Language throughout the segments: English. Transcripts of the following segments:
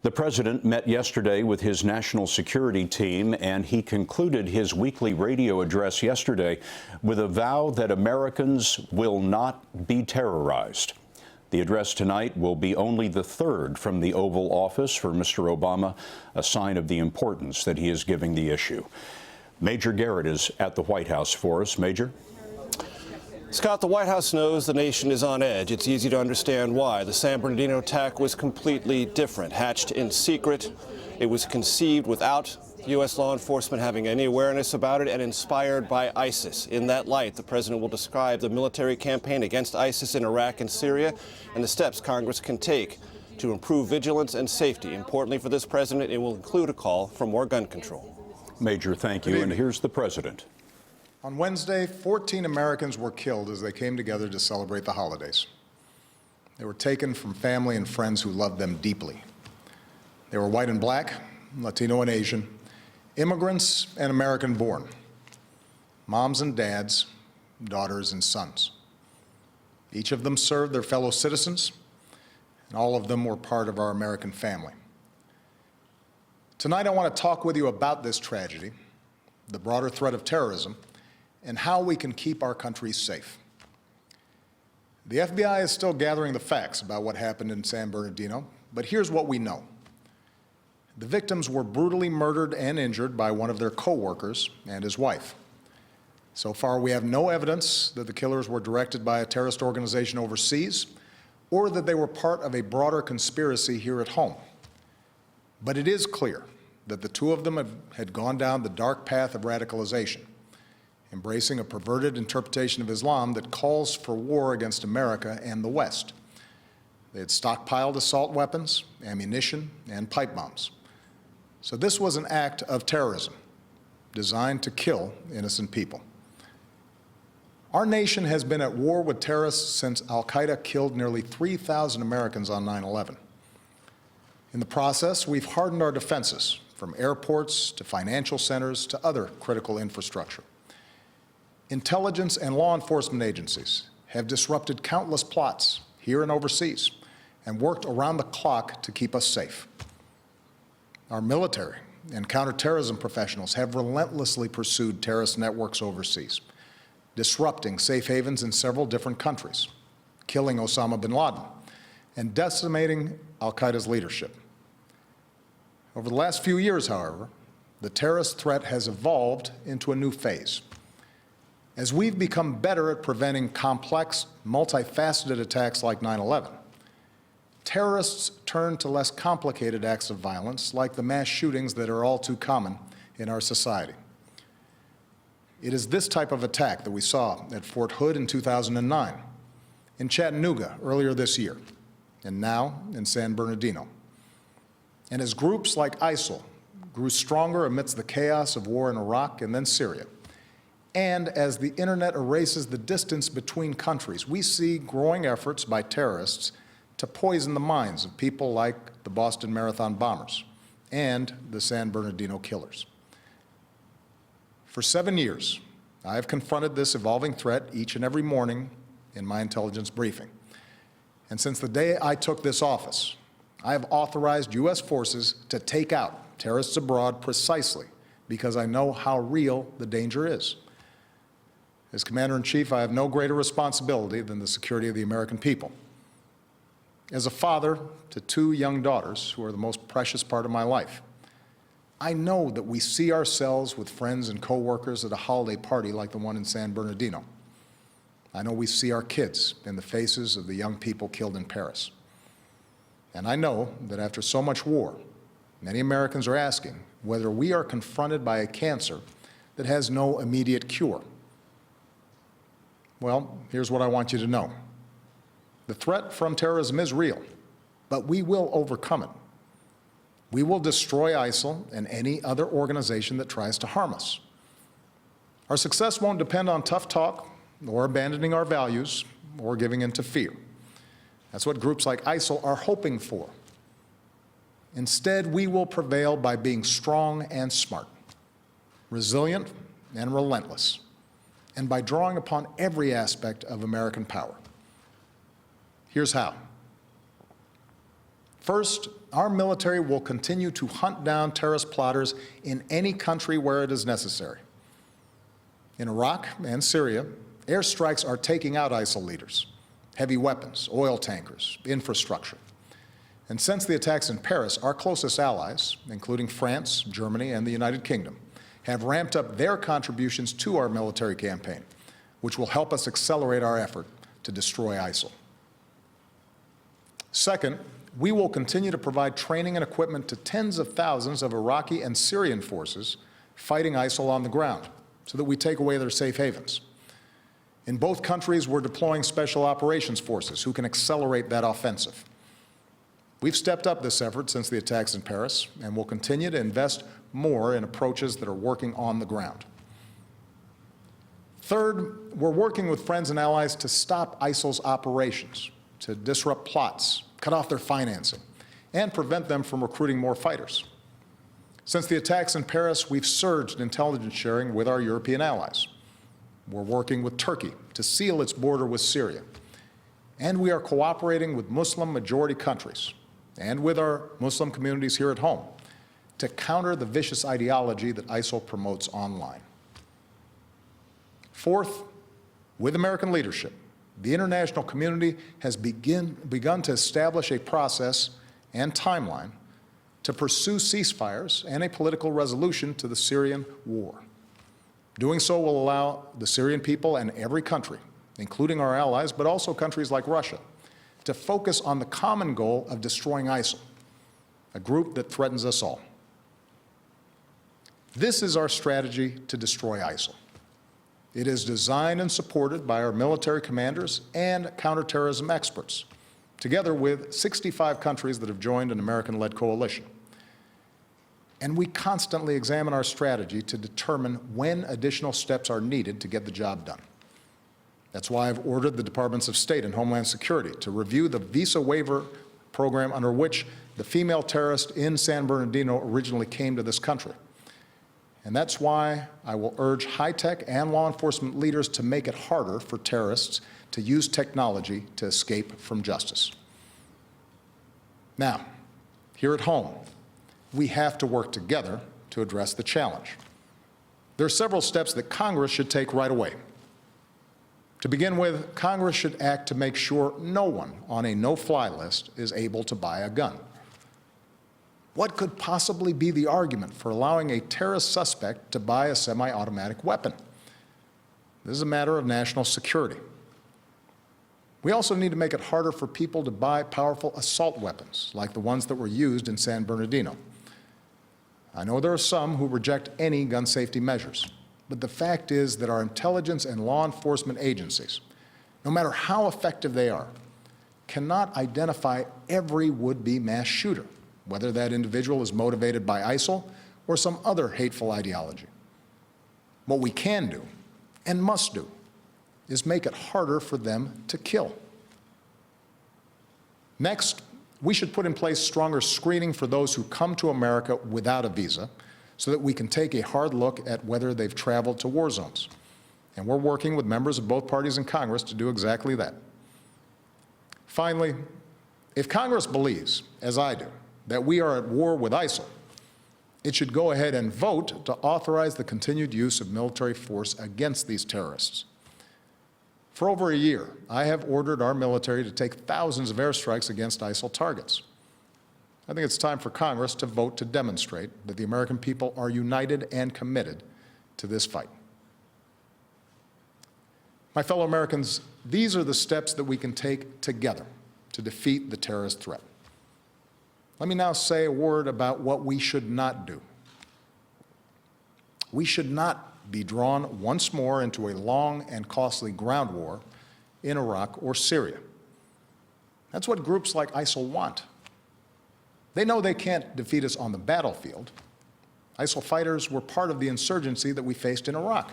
The president met yesterday with his national security team, and he concluded his weekly radio address yesterday with a vow that Americans will not be terrorized. The address tonight will be only the third from the Oval Office for Mr. Obama, a sign of the importance that he is giving the issue. Major Garrett is at the White House for us. Major? Scott, the White House knows the nation is on edge. It's easy to understand why. The San Bernardino attack was completely different, hatched in secret. It was conceived without U.S. law enforcement having any awareness about it and inspired by ISIS. In that light, the president will describe the military campaign against ISIS in Iraq and Syria and the steps Congress can take to improve vigilance and safety. Importantly for this president, it will include a call for more gun control. Major, thank you. And here's the president. On Wednesday, 14 Americans were killed as they came together to celebrate the holidays. They were taken from family and friends who loved them deeply. They were white and black, Latino and Asian, immigrants and American-born, moms and dads, daughters and sons. Each of them served their fellow citizens, and all of them were part of our American family. Tonight, I want to talk with you about this tragedy, the broader threat of terrorism, and how we can keep our country safe. The FBI is still gathering the facts about what happened in San Bernardino, but here's what we know. The victims were brutally murdered and injured by one of their co-workers and his wife. So far, we have no evidence that the killers were directed by a terrorist organization overseas or that they were part of a broader conspiracy here at home. But it is clear that the two of them had gone down the dark path of radicalization, embracing a perverted interpretation of Islam that calls for war against America and the West. They had stockpiled assault weapons, ammunition, and pipe bombs. So this was an act of terrorism designed to kill innocent people. Our nation has been at war with terrorists since al-Qaeda killed nearly 3,000 Americans on 9/11. In the process, we've hardened our defenses, from airports to financial centers to other critical infrastructure. Intelligence and law enforcement agencies have disrupted countless plots here and overseas and worked around the clock to keep us safe. Our military and counter-terrorism professionals have relentlessly pursued terrorist networks overseas, disrupting safe havens in several different countries, killing Osama bin Laden, and decimating al-Qaeda's leadership. Over the last few years, however, the terrorist threat has evolved into a new phase. As we've become better at preventing complex, multifaceted attacks like 9/11, terrorists turn to less complicated acts of violence like the mass shootings that are all too common in our society. It is this type of attack that we saw at Fort Hood in 2009, in Chattanooga earlier this year, and now in San Bernardino. And as groups like ISIL grew stronger amidst the chaos of war in Iraq and then Syria, and as the internet erases the distance between countries, we see growing efforts by terrorists to poison the minds of people like the Boston Marathon bombers and the San Bernardino killers. For 7 years, I have confronted this evolving threat each and every morning in my intelligence briefing. And since the day I took this office, I have authorized U.S. forces to take out terrorists abroad precisely because I know how real the danger is. As Commander-in-Chief, I have no greater responsibility than the security of the American people. As a father to 2 young daughters who are the most precious part of my life, I know that we see ourselves with friends and co-workers at a holiday party like the one in San Bernardino. I know we see our kids in the faces of the young people killed in Paris. And I know that after so much war, many Americans are asking whether we are confronted by a cancer that has no immediate cure. Well, here's what I want you to know. The threat from terrorism is real, but we will overcome it. We will destroy ISIL and any other organization that tries to harm us. Our success won't depend on tough talk or abandoning our values or giving in to fear. That's what groups like ISIL are hoping for. Instead, we will prevail by being strong and smart, resilient and relentless, and by drawing upon every aspect of American power. Here's how. First, our military will continue to hunt down terrorist plotters in any country where it is necessary. In Iraq and Syria, airstrikes are taking out ISIL leaders, heavy weapons, oil tankers, infrastructure. And since the attacks in Paris, our closest allies, including France, Germany, and the United Kingdom, have ramped up their contributions to our military campaign, which will help us accelerate our effort to destroy ISIL. Second, we will continue to provide training and equipment to tens of thousands of Iraqi and Syrian forces fighting ISIL on the ground so that we take away their safe havens. In both countries, we're deploying special operations forces who can accelerate that offensive. We've stepped up this effort since the attacks in Paris and will continue to invest more in approaches that are working on the ground. Third, we're working with friends and allies to stop ISIL's operations, to disrupt plots, cut off their financing, and prevent them from recruiting more fighters. Since the attacks in Paris, we've surged intelligence sharing with our European allies. We're working with Turkey to seal its border with Syria. And we are cooperating with Muslim-majority countries and with our Muslim communities here at home to counter the vicious ideology that ISIL promotes online. Fourth, with American leadership, the international community has begun to establish a process and timeline to pursue ceasefires and a political resolution to the Syrian war. Doing so will allow the Syrian people and every country, including our allies, but also countries like Russia, to focus on the common goal of destroying ISIL, a group that threatens us all. This is our strategy to destroy ISIL. It is designed and supported by our military commanders and counterterrorism experts, together with 65 countries that have joined an American-led coalition. And we constantly examine our strategy to determine when additional steps are needed to get the job done. That's why I've ordered the Departments of State and Homeland Security to review the visa waiver program under which the female terrorist in San Bernardino originally came to this country. And that's why I will urge high-tech and law enforcement leaders to make it harder for terrorists to use technology to escape from justice. Now, here at home, we have to work together to address the challenge. There are several steps that Congress should take right away. To begin with, Congress should act to make sure no one on a no-fly list is able to buy a gun. What could possibly be the argument for allowing a terrorist suspect to buy a semi-automatic weapon? This is a matter of national security. We also need to make it harder for people to buy powerful assault weapons, like the ones that were used in San Bernardino. I know there are some who reject any gun safety measures, but the fact is that our intelligence and law enforcement agencies, no matter how effective they are, cannot identify every would-be mass shooter, whether that individual is motivated by ISIL or some other hateful ideology. What we can do, and must do, is make it harder for them to kill. Next, we should put in place stronger screening for those who come to America without a visa so that we can take a hard look at whether they've traveled to war zones. And we're working with members of both parties in Congress to do exactly that. Finally, if Congress believes, as I do, that we are at war with ISIL, it should go ahead and vote to authorize the continued use of military force against these terrorists. For over a year, I have ordered our military to take thousands of airstrikes against ISIL targets. I think it's time for Congress to vote to demonstrate that the American people are united and committed to this fight. My fellow Americans, these are the steps that we can take together to defeat the terrorist threat. Let me now say a word about what we should not do. We should not be drawn once more into a long and costly ground war in Iraq or Syria. That's what groups like ISIL want. They know they can't defeat us on the battlefield. ISIL fighters were part of the insurgency that we faced in Iraq.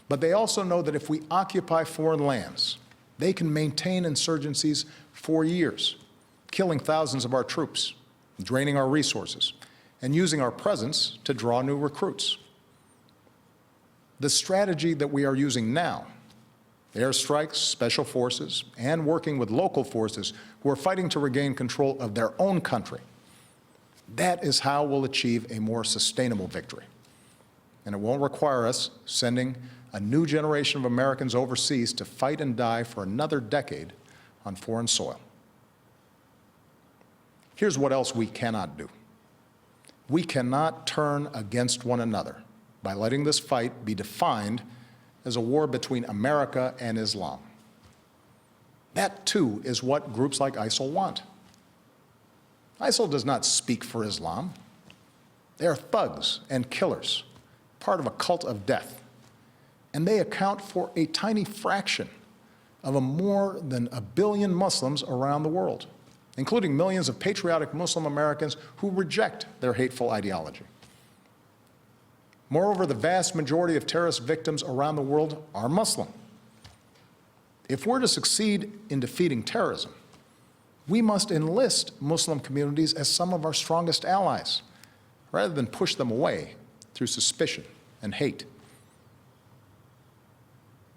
But they also know that if we occupy foreign lands, they can maintain insurgencies for years, killing thousands of our troops, draining our resources, and using our presence to draw new recruits. The strategy that we are using now, airstrikes, special forces, and working with local forces who are fighting to regain control of their own country, That is how we'll achieve a more sustainable victory. And it won't require us sending a new generation of Americans overseas to fight and die for another decade on foreign soil. Here's what else we cannot do. We cannot turn against one another by letting this fight be defined as a war between America and Islam. That, too, is what groups like ISIL want. ISIL does not speak for Islam. They are thugs and killers, part of a cult of death. And they account for a tiny fraction of more than 1 billion Muslims around the world, including millions of patriotic Muslim Americans who reject their hateful ideology. Moreover, the vast majority of terrorist victims around the world are Muslim. If we're to succeed in defeating terrorism, we must enlist Muslim communities as some of our strongest allies, rather than push them away through suspicion and hate.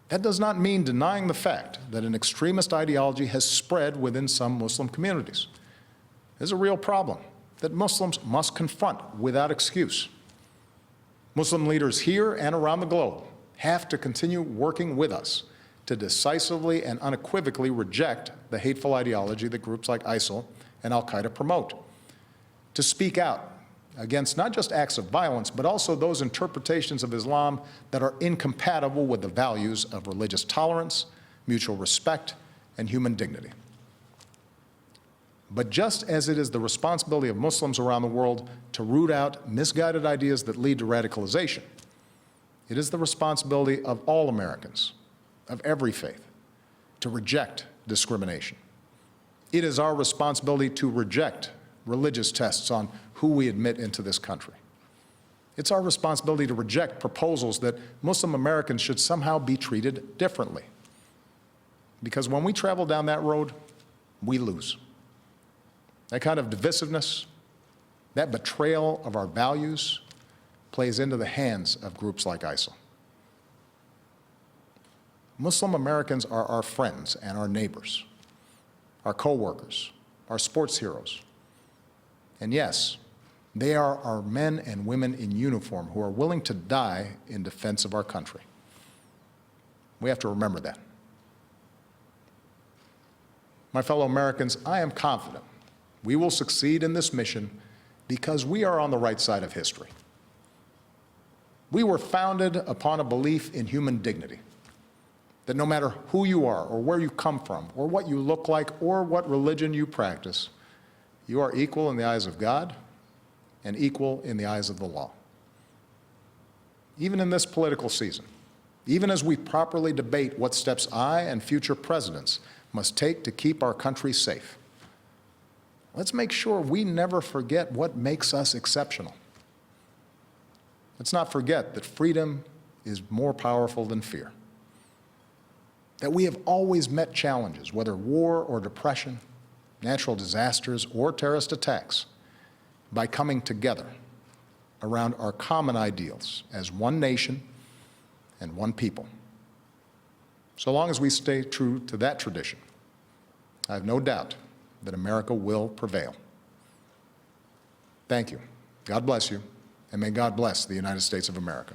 That does not mean denying the fact that an extremist ideology has spread within some Muslim communities. It is a real problem that Muslims must confront without excuse. Muslim leaders here and around the globe have to continue working with us to decisively and unequivocally reject the hateful ideology that groups like ISIL and al-Qaeda promote, to speak out against not just acts of violence, but also those interpretations of Islam that are incompatible with the values of religious tolerance, mutual respect, and human dignity. But just as it is the responsibility of Muslims around the world to root out misguided ideas that lead to radicalization, it is the responsibility of all Americans, of every faith, to reject discrimination. It is our responsibility to reject religious tests on who we admit into this country. It's our responsibility to reject proposals that Muslim Americans should somehow be treated differently. Because when we travel down that road, we lose. That kind of divisiveness, that betrayal of our values, plays into the hands of groups like ISIL. Muslim Americans are our friends and our neighbors, our co-workers, our sports heroes. And yes, they are our men and women in uniform who are willing to die in defense of our country. We have to remember that. My fellow Americans, I am confident we will succeed in this mission because we are on the right side of history. We were founded upon a belief in human dignity, that no matter who you are or where you come from or what you look like or what religion you practice, you are equal in the eyes of God and equal in the eyes of the law. Even in this political season, even as we properly debate what steps I and future presidents must take to keep our country safe, let's make sure we never forget what makes us exceptional. Let's not forget that freedom is more powerful than fear, that we have always met challenges, whether war or depression, natural disasters or terrorist attacks, by coming together around our common ideals as one nation and one people. So long as we stay true to that tradition, I have no doubt that America will prevail. Thank you. God bless you, and may God bless the United States of America.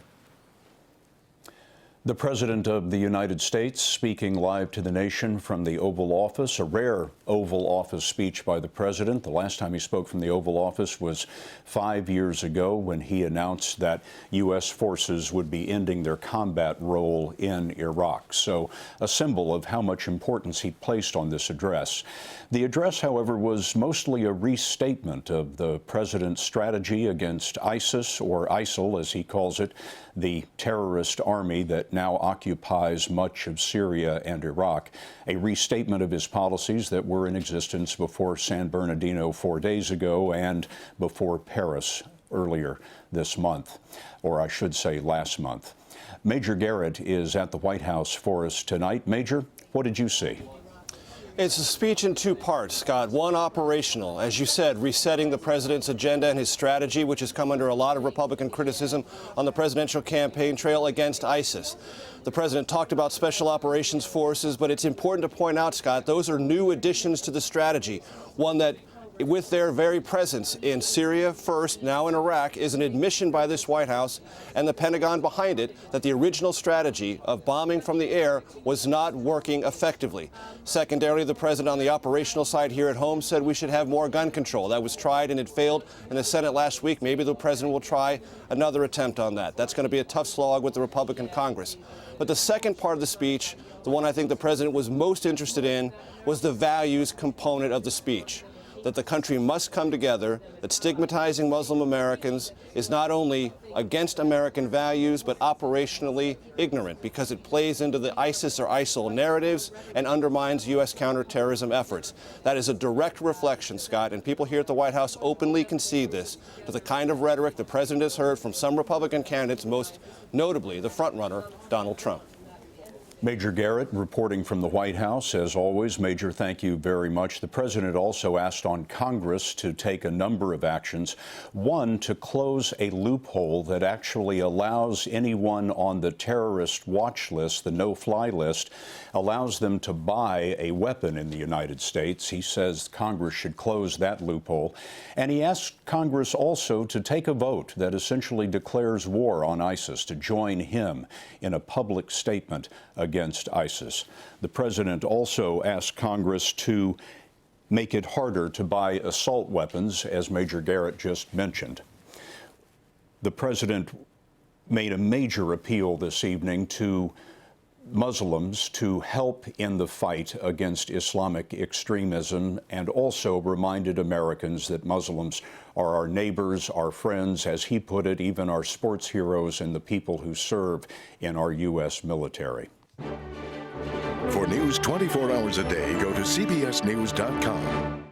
The President of the United States speaking live to the nation from the Oval Office, a rare Oval Office speech by the President. The last time he spoke from the Oval Office was 5 years ago when he announced that U.S. forces would be ending their combat role in Iraq. So a symbol of how much importance he placed on this address. The address, however, was mostly a restatement of the President's strategy against ISIS, or ISIL as he calls it, the terrorist army that now occupies much of Syria and Iraq, a restatement of his policies that were in existence before San Bernardino 4 days ago and before Paris earlier this month, or I should say last month. Major Garrett is at the White House for us tonight. Major, what did you see? It's a speech in two parts, Scott. One, operational, as you said, resetting the president's agenda and his strategy, which has come under a lot of Republican criticism on the presidential campaign trail against ISIS. The president talked about special operations forces, but it's important to point out, Scott, those are new additions to the strategy, one that with their very presence in Syria first, now in Iraq, is an admission by this White House and the Pentagon behind it that the original strategy of bombing from the air was not working effectively. Secondarily, the president on the operational side here at home said we should have more gun control. That was tried and it failed in the Senate last week. Maybe the president will try another attempt on that. That's going to be a tough slog with the Republican Congress. But the second part of the speech, the one I think the president was most interested in, was the values component of the speech. That the country must come together, that stigmatizing Muslim Americans is not only against American values, but operationally ignorant because it plays into the ISIS or ISIL narratives and undermines U.S. counterterrorism efforts. That is a direct reflection, Scott, and people here at the White House openly concede this, to the kind of rhetoric the president has heard from some Republican candidates, most notably the frontrunner, Donald Trump. Major Garrett reporting from the White House. As always, Major, thank you very much. The president also asked on Congress to take a number of actions. One, to close a loophole that actually allows anyone on the terrorist watch list, the no-fly list, allows them to buy a weapon in the United States. He says Congress should close that loophole. And he asked Congress also to take a vote that essentially declares war on ISIS, to join him in a public statement against ISIS. The president also asked Congress to make it harder to buy assault weapons, as Major Garrett just mentioned. The president made a major appeal this evening to Muslims to help in the fight against Islamic extremism, and also reminded Americans that Muslims are our neighbors, our friends, as he put it, even our sports heroes and the people who serve in our U.S. military. For news 24 hours a day, go to CBSNews.com.